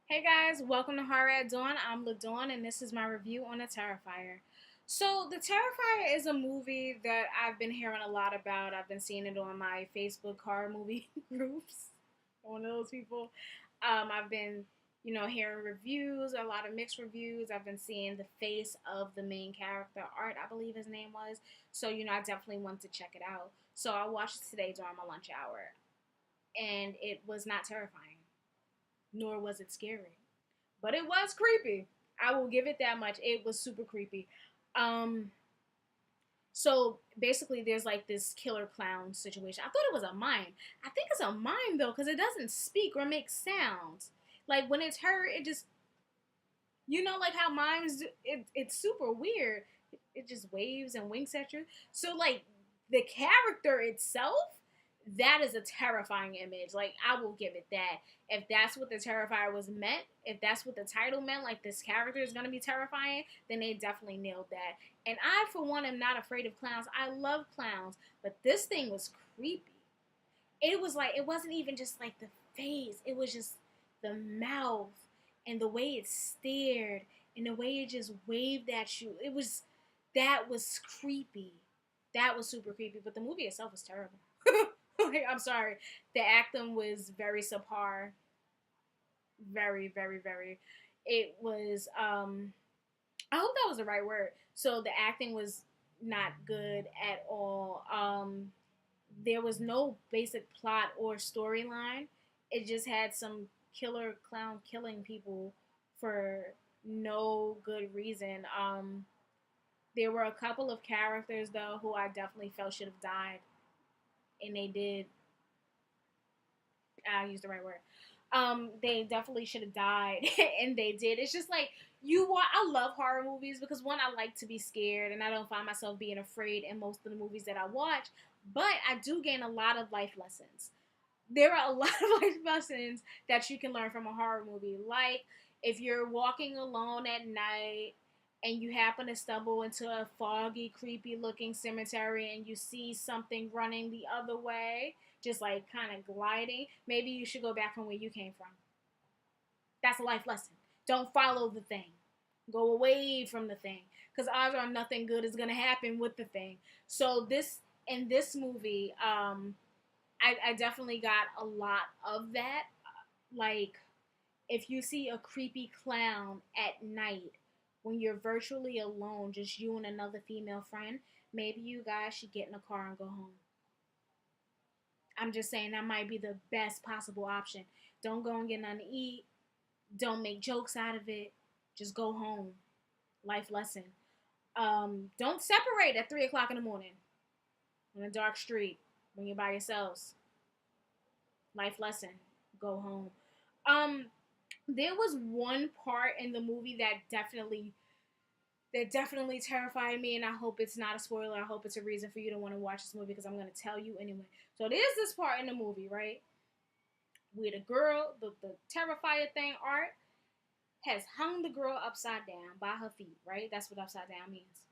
Hey guys, welcome to Horror at Dawn. I'm LaDawn, and this is my review on The Terrifier. So, The Terrifier is a movie that I've been hearing a lot about. I've been seeing it on my Facebook horror movie groups. One of those people. I've been, hearing reviews, a lot of mixed reviews. I've been seeing the face of the main character, Art, I believe his name was. So, I definitely wanted to check it out. So, I watched it today during my lunch hour, and it was not terrifying, nor was it scary, but it was creepy. I will give it that much. It was super creepy. Um, so basically, there's like this killer clown situation. I thought it was a mime. I think it's a mime though, because it doesn't speak or make sounds. Like when it's her, it just, like how mimes do, it's super weird. It just waves and winks at you. So like the character itself, that is a terrifying image. Like I will give it that. If that's what the Terrifier was meant, if that's what the title meant, like this character is gonna be terrifying, then they definitely nailed that. And I, for one, am not afraid of clowns. I love clowns, but this thing was creepy. It was like it wasn't even just like the face; it was just the mouth and the way it stared and the way it just waved at you. That was creepy. That was super creepy. But the movie itself was terrible. Like, I'm sorry. The acting was very subpar. Very, very, very. It was I hope that was the right word. So the acting was not good at all. There was no basic plot or storyline. It just had some killer clown killing people for no good reason. There were a couple of characters though who I definitely felt should have died, and they did. I used the right word. They definitely should have died, and they did. It's just like I love horror movies because one, I like to be scared, and I don't find myself being afraid in most of the movies that I watch. But I do gain a lot of life lessons. There are a lot of life lessons that you can learn from a horror movie. Like if you're walking alone at night and you happen to stumble into a foggy, creepy looking cemetery and you see something running the other way, just like kind of gliding, maybe you should go back from where you came from. That's a life lesson. Don't follow the thing. Go away from the thing. Because odds are nothing good is going to happen with the thing. So in this movie, I definitely got a lot of that. Like, if you see a creepy clown at night when you're virtually alone, just you and another female friend, maybe you guys should get in a car and go home. I'm just saying that might be the best possible option. Don't go and get nothing to eat. Don't make jokes out of it. Just go home. Life lesson. Don't separate at 3 o'clock in the morning on a dark street when you're by yourselves. Life lesson. Go home. Um, there was one part in the movie that definitely terrified me, and I hope it's not a spoiler. I hope it's a reason for you to want to watch this movie because I'm going to tell you anyway. So there's this part in the movie, right, where the girl, the Terrifier thing, Art, has hung the girl upside down by her feet, right? That's what upside down means.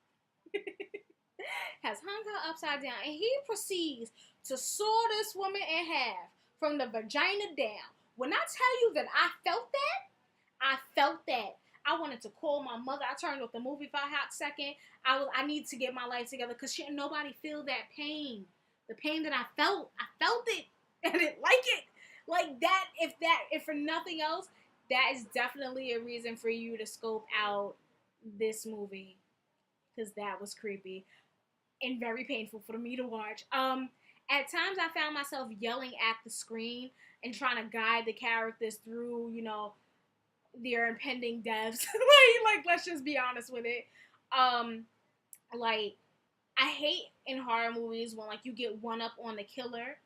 Has hung her upside down, and he proceeds to saw this woman in half from the vagina down. When I tell you that I felt that. I wanted to call my mother. I turned off the movie for a hot second. I need to get my life together because shouldn't nobody feel that pain. The pain that I felt it. I didn't like it. Like that, if for nothing else, that is definitely a reason for you to scope out this movie. Because that was creepy and very painful for me to watch. At times I found myself yelling at the screen and trying to guide the characters through, their impending deaths. like let's just be honest with it. Um, like I hate in horror movies when like you get one up on the killer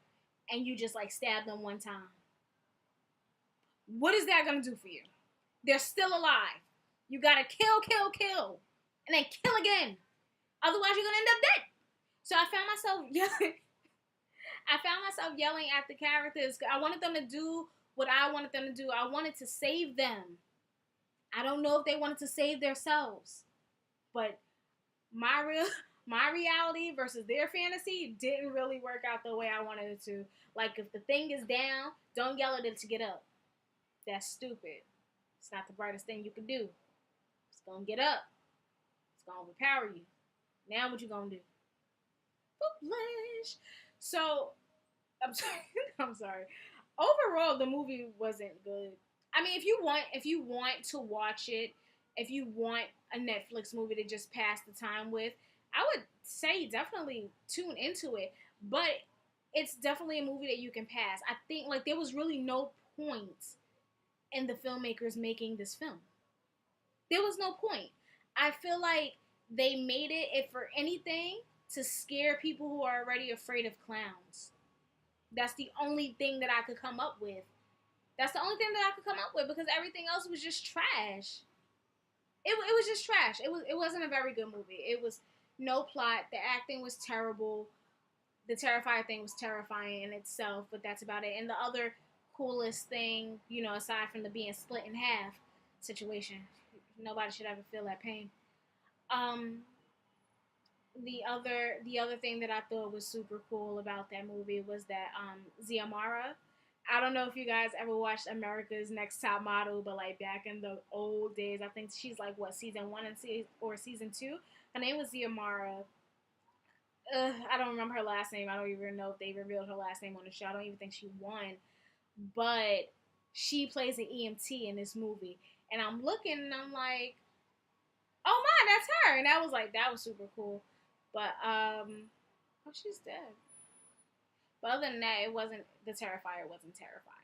and you just like stab them one time. What is that gonna do for you? They're still alive. You gotta kill, kill, kill, and then kill again. Otherwise, you're gonna end up dead. So I found myself yelling. I found myself yelling at the characters. I wanted them to do what I wanted them to do. I wanted to save them. I don't know if they wanted to save themselves, but my real my reality versus their fantasy didn't really work out the way I wanted it to. Like if the thing is down, don't yell at it to get up. That's stupid. It's not the brightest thing you can do. It's gonna get up. It's gonna overpower you. Now what you gonna do? Foolish. So I'm sorry. I'm sorry. Overall, the movie wasn't good. I mean, if you want to watch it, if you want a Netflix movie to just pass the time with, I would say definitely tune into it. But it's definitely a movie that you can pass. I think like there was really no point in the filmmakers making this film. There was no point. I feel like they made it, if for anything, to scare people who are already afraid of clowns. That's the only thing that I could come up with. That's the only thing that I could come up with because everything else was just trash. It was just trash. It wasn't a very good movie. It was no plot. The acting was terrible. The Terrifier thing was terrifying in itself, but that's about it. And the other coolest thing, aside from the being split in half situation, nobody should ever feel that pain. Um, the other thing that I thought was super cool about that movie was that Ziamara. I don't know if you guys ever watched America's Next Top Model, but like back in the old days, I think she's like what season one and or season two. Her name was Ziamara. I don't remember her last name. I don't even know if they revealed her last name on the show. I don't even think she won, but she plays an EMT in this movie, and I'm looking and I'm like, oh my, that's her, and that was super cool. But oh, she's dead. But other than that, it wasn't the Terrifier wasn't terrifying.